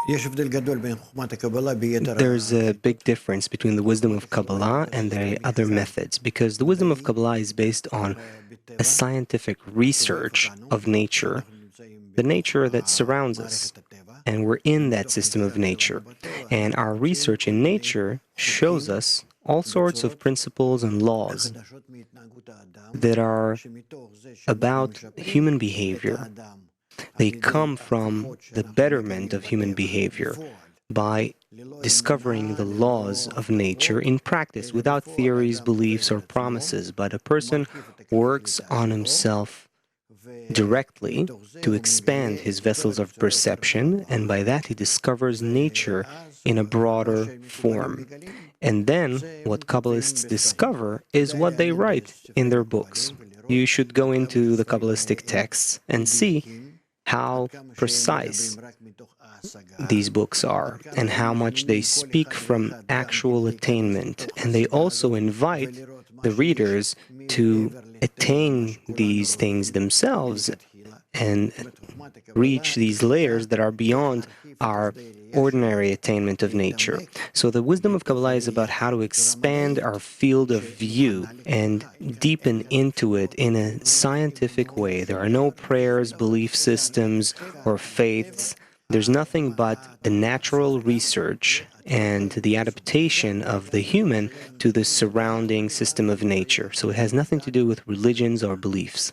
There's a big difference between the wisdom of Kabbalah and the other methods, because the wisdom of Kabbalah is based on a scientific research of nature, the nature that surrounds us. And we're in that system of nature. And our research in nature shows us all sorts of principles and laws that are about human behavior. They come from the betterment of human behavior by discovering the laws of nature in practice without theories, beliefs, or promises. But a person works on himself directly to expand his vessels of perception, and by that he discovers nature in a broader form. And then what Kabbalists discover is what they write in their books. You should go into the Kabbalistic texts and see how precise these books are and how much they speak from actual attainment. And they also invite the readers to attain these things themselves and reach these layers that are beyond our ordinary attainment of nature. So the wisdom of Kabbalah is about how to expand our field of view and deepen into it in a scientific way. There are no prayers, belief systems, or faiths. There's nothing but the natural research and the adaptation of the human to the surrounding system of nature. So it has nothing to do with religions or beliefs.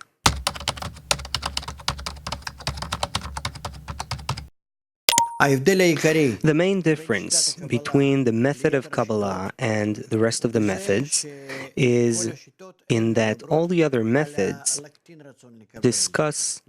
The main difference between the method of Kabbalah and the rest of the methods is in that all the other methods discuss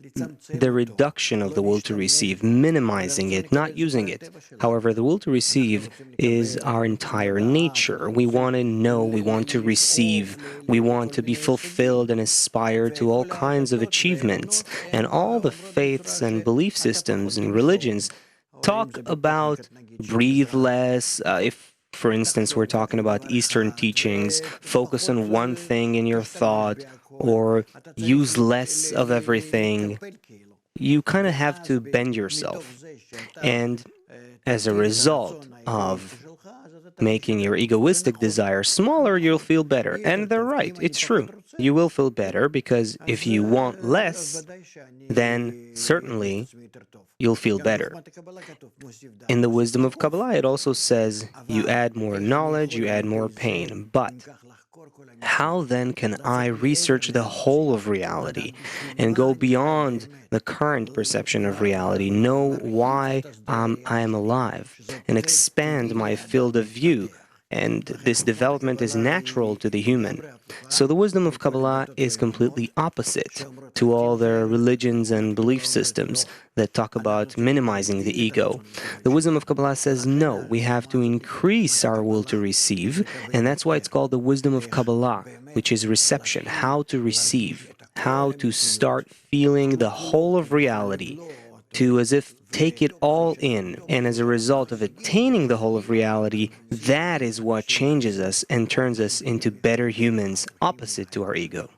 the reduction of the will to receive, minimizing it, not using it. However, the will to receive is our entire nature. We want to know, we want to receive, we want to be fulfilled and aspire to all kinds of achievements. And all the faiths and belief systems and religions talk about breathe less. If, for instance, we're talking about Eastern teachings, focus on one thing in your thought, or use less of everything, you kind of have to bend yourself. And as a result of making your egoistic desire smaller, you'll feel better. And they're right, it's true. You will feel better because if you want less, then certainly you'll feel better. In the wisdom of Kabbalah, it also says you add more knowledge, you add more pain. But how then can I research the whole of reality and go beyond the current perception of reality, know why I am alive, and expand my field of view? And this development is natural to the human. So the wisdom of Kabbalah is completely opposite to all the religions and belief systems that talk about minimizing the ego. The wisdom of Kabbalah says, no, we have to increase our will to receive, and that's why it's called the wisdom of Kabbalah, which is reception, how to receive, how to start feeling the whole of reality, to as if take it all in, and as a result of attaining the whole of reality, that is what changes us and turns us into better humans, opposite to our ego.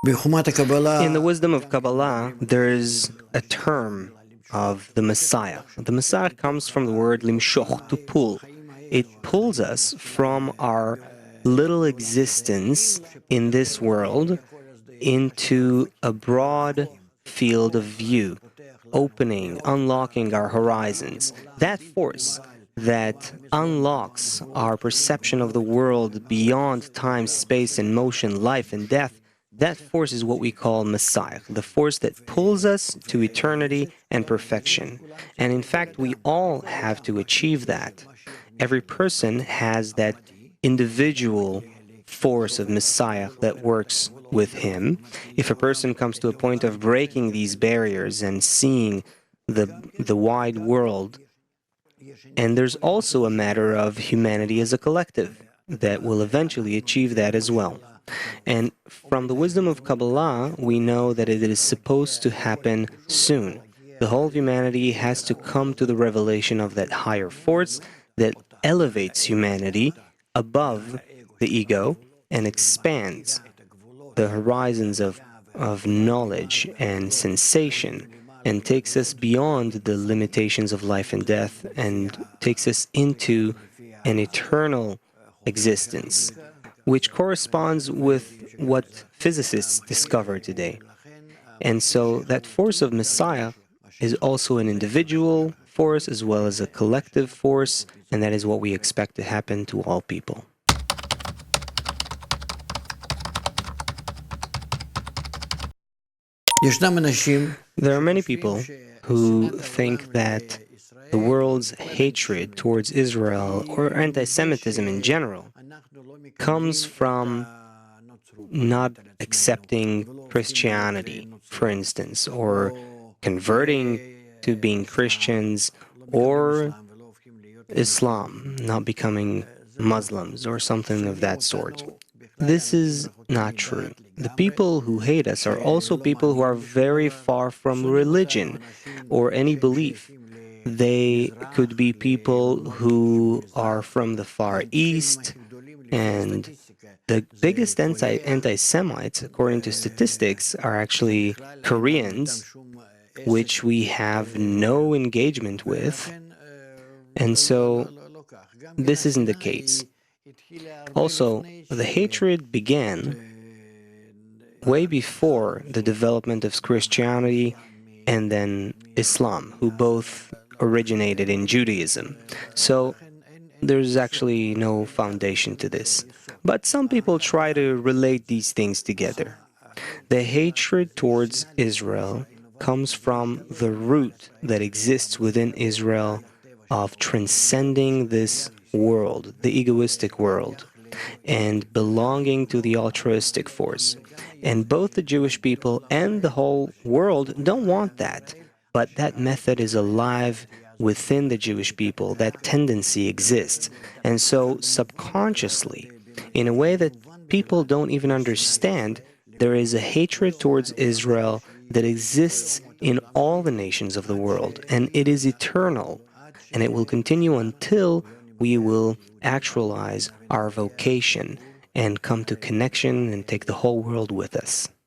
In the wisdom of Kabbalah, there is a term of the Messiah. The Messiah comes from the word limshoch, to pull. It pulls us from our little existence in this world into a broad field of view, opening, unlocking our horizons. That force that unlocks our perception of the world beyond time, space, and motion, life and death, that force is what we call Messiah, the force that pulls us to eternity and perfection. And in fact, we all have to achieve that. Every person has that individual force of Messiah that works with him. If a person comes to a point of breaking these barriers and seeing the wide world, and there's also a matter of humanity as a collective that will eventually achieve that as well. And from the wisdom of Kabbalah, we know that it is supposed to happen soon. The whole of humanity has to come to the revelation of that higher force that elevates humanity above the ego and expands the horizons of of knowledge and sensation, and takes us beyond the limitations of life and death, and takes us into an eternal existence, which corresponds with what physicists discover today. And so that force of Messiah is also an individual force as well as a collective force, and that is what we expect to happen to all people. There are many people who think that the world's hatred towards Israel, or anti-Semitism in general, comes from not accepting Christianity, for instance, or converting to being Christians, or Islam, not becoming Muslims, or something of that sort. This is not true. The people who hate us are also people who are very far from religion or any belief. They could be people who are from the Far East, and the biggest anti-Semites, according to statistics, are actually Koreans, which we have no engagement with, and so this isn't the case. Also, the hatred began way before the development of Christianity and then Islam, who both originated in Judaism. So there's actually no foundation to this. But some people try to relate these things together. The hatred towards Israel comes from the root that exists within Israel of transcending this world, the egoistic world, and belonging to the altruistic force. And both the Jewish people and the whole world don't want that. But that method is alive within the Jewish people. That tendency exists. And so subconsciously, in a way that people don't even understand, there is a hatred towards Israel that exists in all the nations of the world. And it is eternal. And it will continue until we will actualize our vocation and come to connection and take the whole world with us.